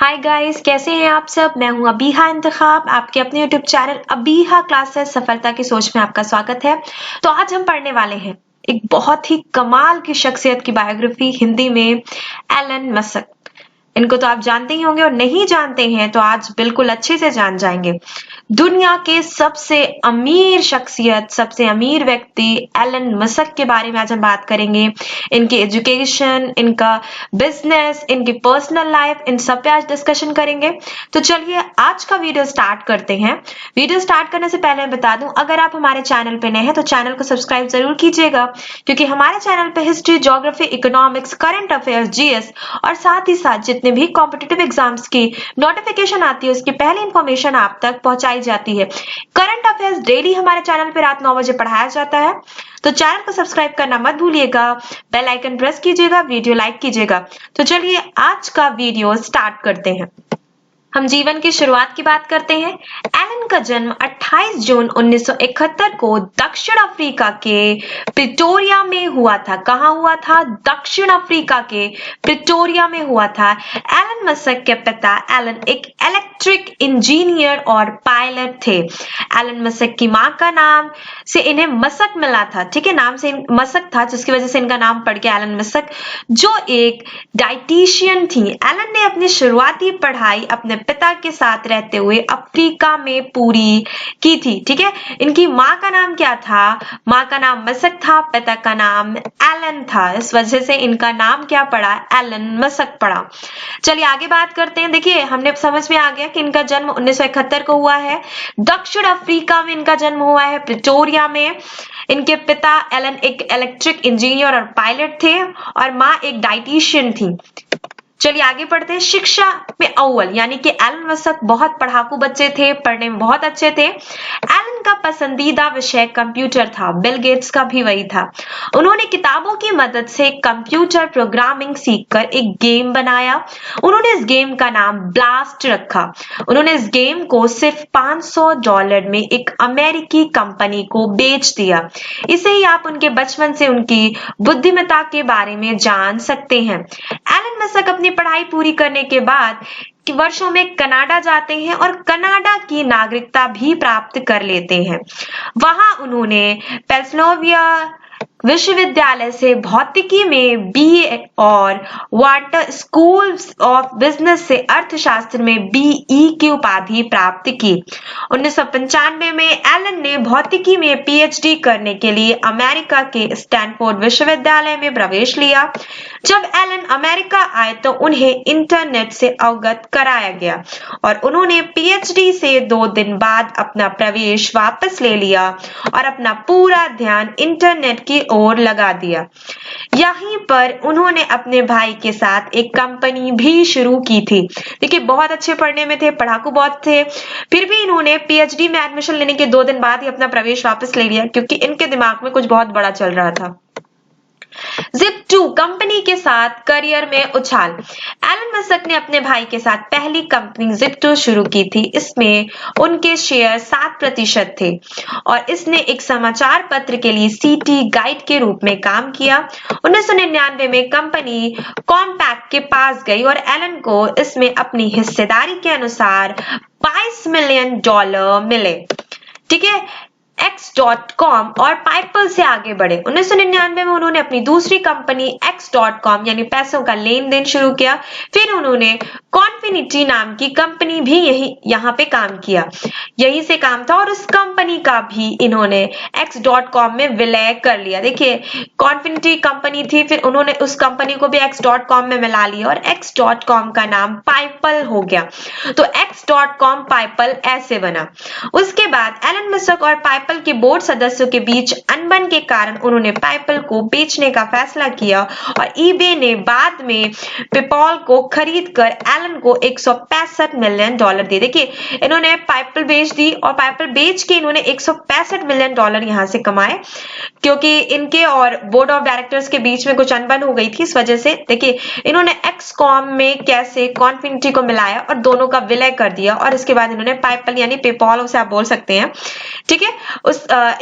Hi guys, कैसे हैं आप सब। मैं हूं अबीहा इंतखाब, आपके अपने यूट्यूब चैनल अबीहा क्लासेस सफलता की सोच में आपका स्वागत है। तो आज हम पढ़ने वाले हैं एक बहुत ही कमाल की शख्सियत की बायोग्राफी, हिंदी में एलन मस्क। इनको तो आप जानते ही होंगे और नहीं जानते हैं तो आज बिल्कुल अच्छे से जान जाएंगे। दुनिया के सबसे अमीर शख्सियत, सबसे अमीर व्यक्ति एलन मस्क के बारे में आज हम बात करेंगे। इनकी एजुकेशन, इनका बिजनेस, इनकी पर्सनल लाइफ, इन सब पे आज डिस्कशन करेंगे। तो चलिए आज का वीडियो स्टार्ट करते हैं। वीडियो स्टार्ट करने से पहले मैं बता दूं, अगर आप हमारे चैनल पे नए हैं तो चैनल को सब्सक्राइब जरूर कीजिएगा, क्योंकि हमारे चैनल पे history, geography, economics, current affairs, GS और साथ ही साथ जितने भी कॉम्पिटिटिव एग्जाम्स की नोटिफिकेशन आती है उसकी पहली इंफॉर्मेशन आप तक पहुंचाई जाती है। करंट अफेयर्स डेली हमारे चैनल पे रात 9 बजे पढ़ाया जाता है, तो चैनल को सब्सक्राइब करना मत भूलिएगा, बेल आइकन प्रेस कीजिएगा, वीडियो लाइक कीजिएगा। तो चलिए आज का वीडियो स्टार्ट करते हैं। हम जीवन की शुरुआत की बात करते हैं। एलन का जन्म 28 जून 1971 को दक्षिण अफ्रीका के प्रिटोरिया में हुआ था। कहां हुआ था? दक्षिण अफ्रीका के प्रिटोरिया में हुआ था। एलन मस्क के पिता एलन एक इलेक्ट्रिक इंजीनियर और पायलट थे। एलन मस्क की मां का नाम से इन्हें मस्क मिला था, ठीक है, नाम से मस्क था जिसकी वजह से इनका नाम पड़ गया एलन मस्क, जो एक डाइटिशियन थी। एलन ने अपनी शुरुआती पढ़ाई अपने पिता के साथ रहते हुए अफ्रीका में पूरी की थी, ठीक है। इनकी माँ का नाम क्या था? माँ का नाम मस्क था, पिता का नाम एलन था, इस वजह से इनका नाम क्या पड़ा? एलन मस्क पड़ा। चलिए आगे बात करते हैं। देखिए हमने समझ में आ गया कि इनका जन्म 1971 को हुआ है, दक्षिण अफ्रीका में इनका जन्म हुआ है, प्रिटोरिया में। इनके पिता एलन एक इलेक्ट्रिक इंजीनियर और पायलट थे और माँ एक डाइटिशियन थी। चलिए आगे पढ़ते हैं। शिक्षा में अव्वल, यानी कि एलन मस्क बहुत पढ़ाकू बच्चे थे, पढ़ने में बहुत अच्छे थे। एलन का पसंदीदा विषय कंप्यूटर था, बिल गेट्स का भी वही था। उन्होंने किताबों की मदद से कंप्यूटर प्रोग्रामिंग सीखकर एक गेम बनाया। उन्होंने इस गेम का नाम ब्लास्ट रखा। उन्होंने इस गेम को सिर्फ $500 में एक अमेरिकी कंपनी को बेच दिया। इसे ही आप उनके बचपन से उनकी बुद्धिमत्ता के बारे में जान सकते हैं। एलन मस्क अपनी पढ़ाई पूरी करने के बाद वर्षों में कनाडा जाते हैं और कनाडा की नागरिकता भी प्राप्त कर लेते हैं। वहां उन्होंने पेंसिल्वेनिया विश्वविद्यालय से भौतिकी में बीए और वाटर स्कूल ऑफ बिजनेस से अर्थशास्त्र में बीई की उपाधि प्राप्त की। 1995 में एलन ने भौतिकी में पीएचडी करने के लिए अमेरिका के स्टैनफोर्ड विश्वविद्यालय में प्रवेश लिया। जब एलन अमेरिका आए तो उन्हें इंटरनेट से अवगत कराया गया और उन्होंने पीएचडी से 2 दिन बाद अपना प्रवेश वापस ले लिया और अपना पूरा ध्यान इंटरनेट की ओर लगा दिया। यहीं पर उन्होंने अपने भाई के साथ एक कंपनी भी शुरू की थी। देखिए बहुत अच्छे पढ़ने में थे, पढ़ाकू बहुत थे, फिर भी इन्होंने पीएचडी में एडमिशन लेने के 2 दिन बाद ही अपना प्रवेश वापस ले लिया, क्योंकि इनके दिमाग में कुछ बहुत बड़ा चल रहा था। Zip2 कंपनी के साथ करियर में उछाल। एलन मस्क ने अपने भाई के साथ पहली कंपनी Zip2 शुरू की थी। इसमें उनके शेयर 7% थे और इसने एक समाचार पत्र के लिए सिटी गाइड के रूप में काम किया। 1999 में कंपनी कॉम्पैक्ट के पास गई और एलन को इसमें अपनी हिस्सेदारी के अनुसार $22 मिलियन मिले, ठीक है। X.com और पाइपल से आगे बढ़े। 1999 में उन्होंने अपनी दूसरी कंपनी X.com यानी पैसों का लेन देन शुरू किया। फिर उन्होंने कॉन्फिनिटी नाम की कंपनी भी यहाँ पे काम किया, यही से काम था और उस कंपनी का भी इन्होंने X.com में विलय कर लिया। देखिए कॉन्फिनिटी कंपनी थी, फिर उन्होंने उस कंपनी को भी X.com में मिला लिया और X.com का नाम पाइपल हो गया। तो X.com पाइपल ऐसे बना। उसके बाद एलन मस्क और पाइपल के बोर्ड सदस्यों के बीच अनबन के कारण उन्होंने पाइपल को बेचने का फैसला किया और ईबे ने बाद में पेपॉल को खरीदकर एलन को $165 मिलियन दिए। देखिए इन्होंने पाइपल बेच दी और पाइपल बेच के इन्होंने $165 मिलियन यहां से कमाए, क्योंकि इनके और बोर्ड ऑफ डायरेक्टर्स के बीच में कुछ अनबन हो गई थी। इस वजह से देखिए इन्होंने एक्सकॉम में कैसे कॉन्फिनिटी को मिलाया और दोनों का विलय कर दिया और इसके बाद इन्होंने पाइपल यानी पेपॉल उसे आप बोल सकते हैं, ठीक है,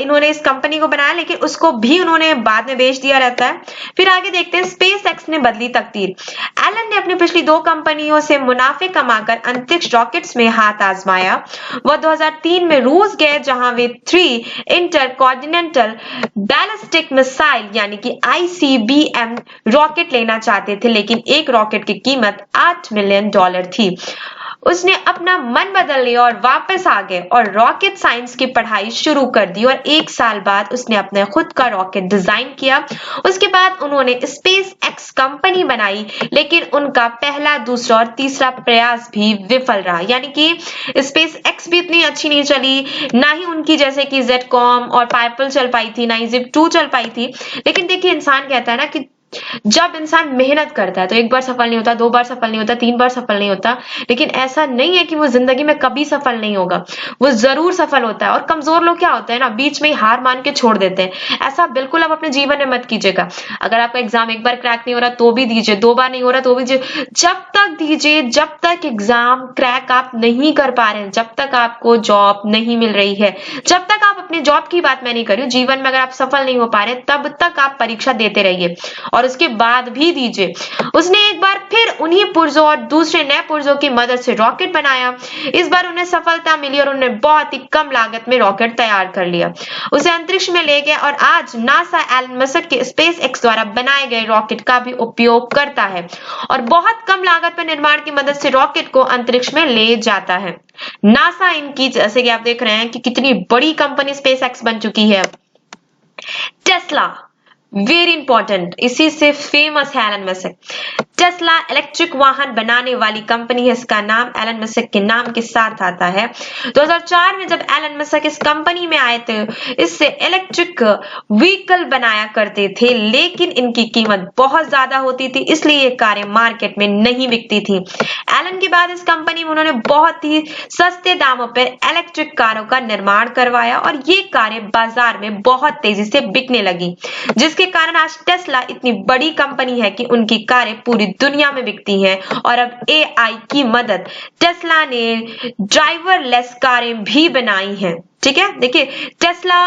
इन्होंने इस कंपनी को बनाया, लेकिन उसको भी उन्होंने बाद में बेच दिया रहता है। फिर आगे देखते हैं स्पेस एक्स ने बदली तकदीर। एलन ने अपनी पिछली 2 कंपनियों से मुनाफे कमाकर अंतरिक्ष रॉकेट्स में हाथ आजमाया। वह 2003 में रूस गए जहां वे 3 इंटरकॉन्टिनेंटल बैलिस्टिक मिसाइल यानी कि ICBM रॉकेट लेना चाहते थे, लेकिन एक रॉकेट की कीमत $8 मिलियन थी। उसने अपना मन बदल लिया और वापस आ गए और रॉकेट साइंस की पढ़ाई शुरू कर दी और 1 साल बाद उसने अपने खुद का रॉकेट डिजाइन किया। उसके बाद उन्होंने स्पेस एक्स कंपनी बनाई, लेकिन उनका पहला, दूसरा और तीसरा प्रयास भी विफल रहा। यानी कि स्पेस एक्स भी इतनी अच्छी नहीं चली, ना ही उनकी जैसे कि जेडकॉम और पाइपल चल पाई थी, ना ही जिप2 चल पाई थी। लेकिन देखिए, इंसान कहता है ना कि जब इंसान मेहनत करता है तो 1 बार सफल नहीं होता, 2 बार सफल नहीं होता, 3 बार सफल नहीं होता, लेकिन ऐसा नहीं है कि वो जिंदगी में कभी सफल नहीं होगा, वो जरूर सफल होता है। और कमजोर लोग क्या होते हैं ना, बीच में ही हार मान के छोड़ देते हैं। ऐसा बिल्कुल आप अपने जीवन में मत कीजिएगा। अगर आपका एग्जाम 1 बार क्रैक नहीं हो रहा तो भी दीजिए, 2 बार नहीं हो रहा तो भी दीजिए, जब तक दीजिए जब तक एग्जाम क्रैक आप नहीं कर पा रहे हैं, जब तक आपको जॉब नहीं मिल रही है, जब तक आप अपने जॉब की बात मैं नहीं कर रही हूँ, जीवन में अगर आप सफल नहीं हो पा रहे तब तक आप परीक्षा देते रहिए और उसके बाद भी दीजिए। उसने एक बार फिर उन्हीं पुर्जों और दूसरे नए पुर्जों की मदद से रॉकेट बनाया। इस बार उन्हें सफलता मिली और उन्होंने बहुत ही कम लागत में रॉकेट तैयार कर लिया, उसे अंतरिक्ष में ले गया और आज नासा एलन मस्क के स्पेस एक्स द्वारा बनाए गए रॉकेट का भी उपयोग करता है और बहुत कम लागत पर निर्माण की मदद से रॉकेट को अंतरिक्ष में ले जाता है। नासा इनकी, जैसे कि आप देख रहे हैं कि कितनी बड़ी कंपनी स्पेस एक्स बन चुकी है। टेस्ला, वेरी इंपॉर्टेंट, इसी से फेमस है एलन मस्क। टेस्ला इलेक्ट्रिक वाहन बनाने वाली कंपनी है, इसका नाम एलन मस्क के नाम के साथ आता है। 2004 में जब एलन मस्क इस कंपनी में आए थे, इससे इलेक्ट्रिक व्हीकल बनाया करते थे, लेकिन इनकी कीमत बहुत ज्यादा होती थी, इसलिए ये कारें मार्केट में नहीं बिकती थी। एलन के बाद इस कंपनी में उन्होंने बहुत ही सस्ते दामों पर इलेक्ट्रिक कारों का निर्माण करवाया और ये कारें बाजार में बहुत तेजी से बिकने लगी, जिसके कारण आज टेस्ला इतनी बड़ी कंपनी है कि उनकी कारें पूरी दुनिया में बिकती हैं। और अब AI की मदद टेस्ला ने ड्राइवरलेस कारें भी बनाई हैं। ठीक है, देखिए टेस्ला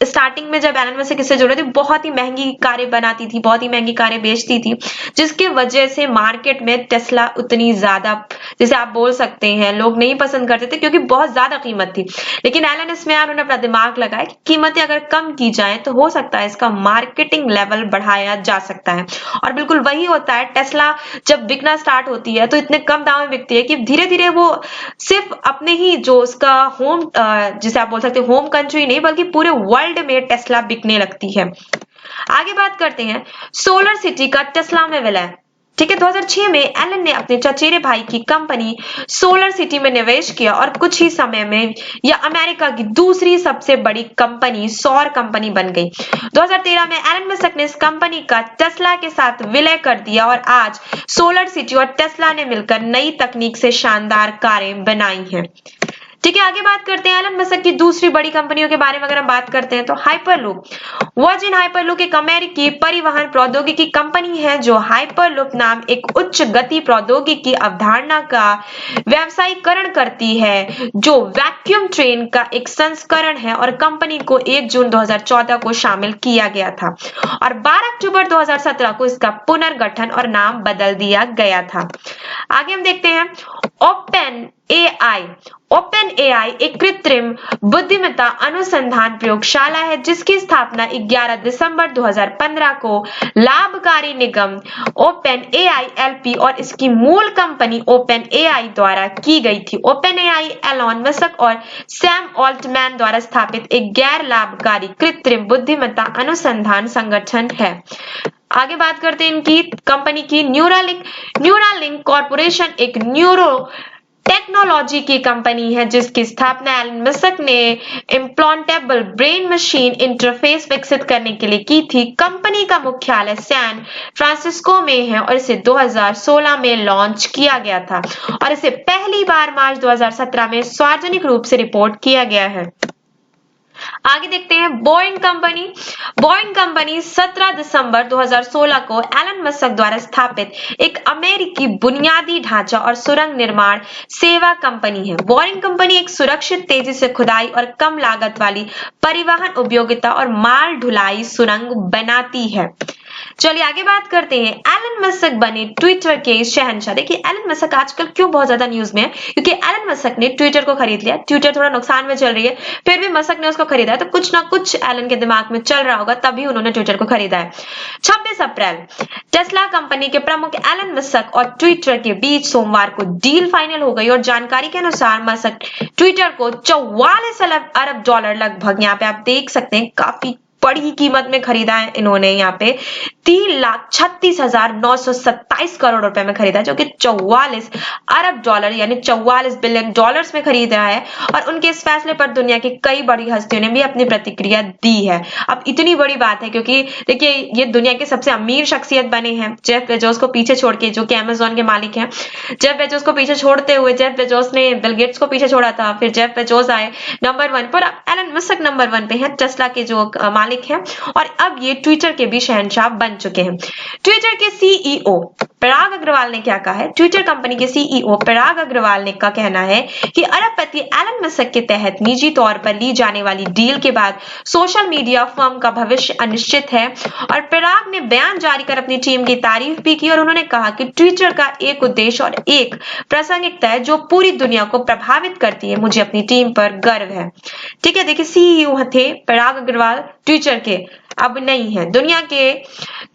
स्टार्टिंग में जब एलन मस्क इससे जुड़े थे, बहुत ही महंगी कारें बनाती थी, बहुत ही महंगी कारें बेचती थी, जिसके वजह से मार्केट में टेस्ला उतनी ज्यादा, जैसे आप बोल सकते हैं, लोग नहीं पसंद करते थे क्योंकि बहुत ज्यादा कीमत थी। लेकिन एलन इसमें उन्होंने अपना दिमाग लगाया कि कीमतें अगर कम की जाए तो हो सकता है इसका मार्केटिंग लेवल बढ़ाया जा सकता है। और बिल्कुल वही होता है, टेस्ला जब बिकना स्टार्ट होती है तो इतने कम दाम में बिकती है कि धीरे धीरे वो सिर्फ अपने ही जो उसका होम, जिसे आप बोल सकते हैं होम कंट्री नहीं, बल्कि पूरे वर्ल्ड में टेस्ला बिकने लगती है। आगे बात करते हैं सोलर सिटी का टेस्ला में विलय। ठीक है, 2006 में एलन ने अपने चचेरे भाई की कंपनी सोलर सिटी में निवेश किया और कुछ ही समय में यह अमेरिका की दूसरी सबसे बड़ी कंपनी, सौर कंपनी बन गई। 2013 में एलन मस्क ने इस कंपनी का टेस्ला के साथ विलय कर दिया और आज सोलर सिटी और टेस्ला ने मिलकर नई तकनीक से शानदार कारें बनाई हैं। ठीक है, आगे बात करते हैं एलन मस्क की दूसरी बड़ी कंपनियों के बारे में। अगर हम बात करते हैं तो हाइपरलूप, वर्जिन हाइपरलूप एक अमेरिकी परिवहन प्रौद्योगिकी कंपनी है जो हाइपरलूप नाम एक उच्च गति प्रौद्योगिकी अवधारणा का व्यवसायीकरण करती है, जो वैक्यूम ट्रेन का एक संस्करण है और कंपनी को 1 जून 2014 को शामिल किया गया था और 12 अक्टूबर 2017 को इसका पुनर्गठन और नाम बदल दिया गया था। आगे हम देखते हैं ओपन AI एक कृत्रिम बुद्धिमत्ता अनुसंधान प्रयोगशाला है जिसकी स्थापना 11 दिसंबर 2015 को लाभकारी निगम ओपन AI LP और इसकी मूल कंपनी ओपन AI द्वारा की गई थी। ओपन AI एलन मस्क और सैम ऑल्टमैन द्वारा स्थापित एक गैर लाभकारी कृत्रिम बुद्धिमत्ता अनुसंधान संगठन है। आगे बात करते हैं इनकी कंपनी की। न्यूरालिंक कॉर्पोरेशन एक न्यूरो टेक्नोलॉजी की कंपनी है जिसकी स्थापना एलन मस्क ने इम्प्लांटेबल ब्रेन मशीन इंटरफेस विकसित करने के लिए की थी। कंपनी का मुख्यालय सैन फ्रांसिस्को में है और इसे 2016 में लॉन्च किया गया था और इसे पहली बार मार्च 2017 में सार्वजनिक रूप से रिपोर्ट किया गया है। आगे देखते हैं बोइंग कंपनी 17 दिसंबर 2016 को एलन मस्क द्वारा स्थापित एक अमेरिकी बुनियादी ढांचा और सुरंग निर्माण सेवा कंपनी है। बोइंग कंपनी एक सुरक्षित, तेजी से खुदाई और कम लागत वाली परिवहन उपयोगिता और माल ढुलाई सुरंग बनाती है। चलिए आगे बात करते हैं। एलन मस्क बने ट्विटर के शहंशाह। देखिए एलन मस्क आजकल क्यों बहुत ज्यादा न्यूज में है, क्योंकि एलन मस्क ने ट्विटर को खरीद लिया। ट्विटर थोड़ा नुकसान में चल रही है, फिर भी मस्क ने उसको खरीदा है, तो कुछ ना कुछ एलन के दिमाग में चल रहा होगा, तभी उन्होंने ट्विटर को खरीदा है। 26 अप्रैल टेस्ला कंपनी के प्रमुख एलन मस्क और ट्विटर के बीच सोमवार को डील फाइनल हो गई और जानकारी के अनुसार मस्क ट्विटर को 44 अरब डॉलर लगभग, यहाँ पे आप देख सकते हैं काफी बड़ी कीमत में खरीदा है इन्होंने। यहाँ पे 3,36,927 करोड़ रुपए में खरीदा, जो कि 44 अरब डॉलर यानी 44 बिलियन डॉलर्स में खरीदा है। और उनके इस फैसले पर दुनिया की कई बड़ी हस्तियों ने भी अपनी प्रतिक्रिया दी है। अब इतनी बड़ी बात है क्योंकि देखिए ये दुनिया के सबसे अमीर शख्सियत बने हैं जेफ बेजोस को पीछे छोड़ के, जो कि अमेजोन के मालिक हैं। जेफ बेजोस को पीछे छोड़ते हुए जेफ बेजोस ने बिल गेट्स को पीछे छोड़ा था, फिर जेफ बेजोस आए नंबर 1 पर, एलन मस्क नंबर 1 पे हैं, टेस्ला के जो मालिक हैं, और अब ये ट्विटर के भी शहंशाह बन चुके हैं। ट्विटर के सीईओ पराग अग्रवाल ने क्या कहा है? ट्विटर कंपनी के सीईओ पराग अग्रवाल ने का कहना है कि अरबपति एलन मस्क के तहत निजी तौर पर ली जाने वाली डील के बाद सोशल मीडिया फर्म का भविष्य अनिश्चित है। और पराग ने बयान जारी कर अपनी टीम की तारीफ भी की और उन्होंने कहा कि ट्विटर का एक उद्देश्य और एक प्रासंगिकता है जो पूरी दुनिया को प्रभावित करती है। मुझे अपनी टीम पर गर्व है। ठीक है, देखिए सीईओ थे पराग अग्रवाल ट्विटर के, अब नहीं है। दुनिया के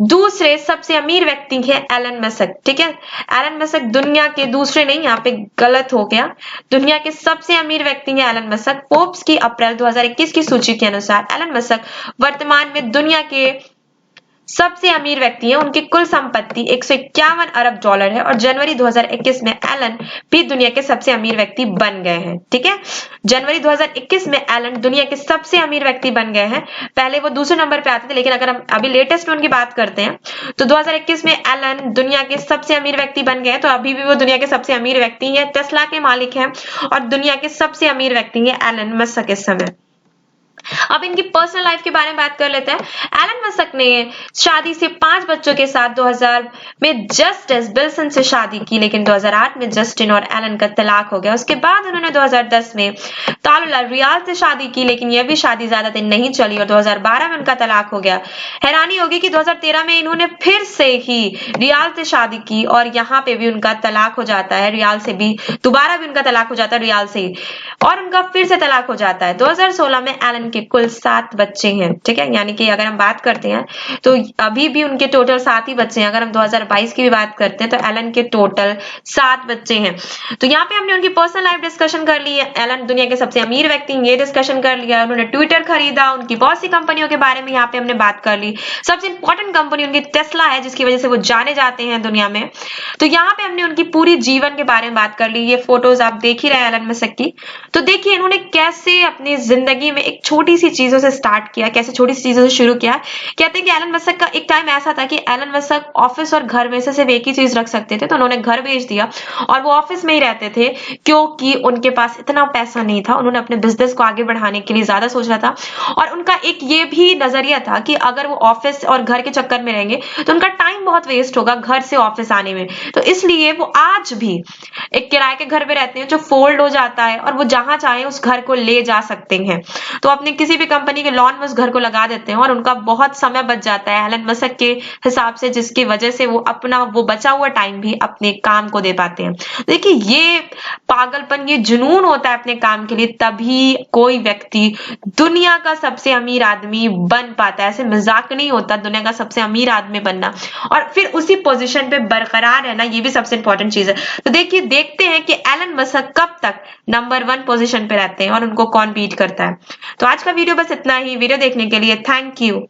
दूसरे सबसे अमीर व्यक्ति हैं एलन मस्क। ठीक है, एलन मस्क दुनिया के दूसरे नहीं, यहाँ पे गलत हो गया। दुनिया के सबसे अमीर व्यक्ति हैं एलन मस्क। फोर्ब्स की अप्रैल 2021 की सूची के अनुसार एलन मस्क वर्तमान में दुनिया के सबसे अमीर व्यक्ति हैं। उनकी कुल संपत्ति 151 अरब डॉलर है और जनवरी 2021 में एलन भी दुनिया के सबसे अमीर व्यक्ति बन गए हैं। ठीक है, जनवरी 2021 में एलन दुनिया के सबसे अमीर व्यक्ति बन गए हैं। पहले वो दूसरे नंबर पे आते थे, लेकिन अगर हम अभी लेटेस्ट में उनकी बात करते हैं तो 2021 में एलन दुनिया के सबसे अमीर व्यक्ति बन गए हैं। तो अभी भी वो दुनिया के सबसे अमीर व्यक्ति हैं, टेस्ला के मालिक हैं और दुनिया के सबसे अमीर व्यक्ति हैं एलन मस्क इस समय। अब इनकी पर्सनल लाइफ के बारे में बात कर लेते हैं। एलन मस्क ने शादी से 5 बच्चों के साथ 2000 में जस्टिस बिल्सन से शादी की, लेकिन 2008 में जस्टिन और एलन का तलाक हो गया। उसके बाद उन्होंने 2010 में तालुला रियाल से शादी की, लेकिन यह भी शादी ज्यादा दिन नहीं चली और 2012 में उनका तलाक हो गया। हैरानी होगी कि 2013 में इन्होंने फिर से ही रियाल से शादी की और यहाँ पे भी उनका तलाक हो जाता है। रियाल से भी दोबारा भी उनका तलाक हो जाता है, रियाल से ही, और उनका फिर से तलाक हो जाता है। 2016 में एलन के कुल 7 बच्चे हैं। ठीक है, यानी कि अगर हम बात करते हैं तो अभी भी उनके टोटल 7 ही बच्चे हैं। अगर हम 2022 की भी बात करते हैं तो एलन के टोटल 7 बच्चे हैं। तो यहाँ पे हमने उनकी पर्सनल लाइफ डिस्कशन कर ली है। एलन दुनिया के सबसे अमीर व्यक्ति, ये डिस्कशन कर लिया। उन्होंने ट्विटर खरीदा, उनकी बहुत सी कंपनियों के बारे में यहाँ पे हमने बात कर ली। सबसे इंपॉर्टेंट कंपनी उनकी टेस्ला है, जिसकी वजह से वो जाने जाते हैं दुनिया में। तो यहाँ पे हमने उनकी पूरी जीवन के बारे में बात कर ली। ये फोटोज आप देख ही रहे हैं एलन मस्क की। तो देखिए इन्होंने कैसे अपनी जिंदगी में एक छोटी सी चीजों से स्टार्ट किया, कैसे छोटी सी चीजों से शुरू किया। कहते हैं कि एलन मस्क का एक टाइम ऐसा था कि एलन मस्क ऑफिस और घर में से सिर्फ एक ही चीज रख सकते थे, तो उन्होंने घर बेच दिया और वो ऑफिस में ही रहते थे क्योंकि उनके पास इतना पैसा नहीं था। उन्होंने अपने बिजनेस को आगे बढ़ाने के लिए ज्यादा सोच रहा था और उनका एक ये भी नजरिया था कि अगर वो ऑफिस और घर के चक्कर में रहेंगे तो उनका टाइम बहुत वेस्ट होगा घर से ऑफिस आने में। तो इसलिए वो आज भी एक किराए के घर में रहते हैं जो फोल्ड हो जाता है और वो जहां चाहे उस घर को ले जा सकते हैं। तो अपने किसी भी कंपनी के लॉन में उस घर को लगा देते हैं और उनका बहुत समय बच जाता है एलन मस्क के हिसाब से, जिसकी वजह से वो अपना वो बचा हुआ टाइम भी अपने काम को दे पाते हैं। देखिए ये पागलपन, ये जुनून होता है अपने काम के लिए, तभी कोई व्यक्ति दुनिया का सबसे अमीर आदमी बन पाता है। ऐसे मजाक नहीं होता दुनिया का सबसे अमीर आदमी बनना और फिर उसी पोजीशन पे बरकरार रहना, ये भी सबसे इंपॉर्टेंट चीज है। तो देखिए देखते हैं कि एलन मस्क कब तक नंबर 1 पोजीशन पे रहते हैं और उनको कौन बीट करता है। तो आज का वीडियो बस इतना ही। वीडियो देखने के लिए थैंक यू।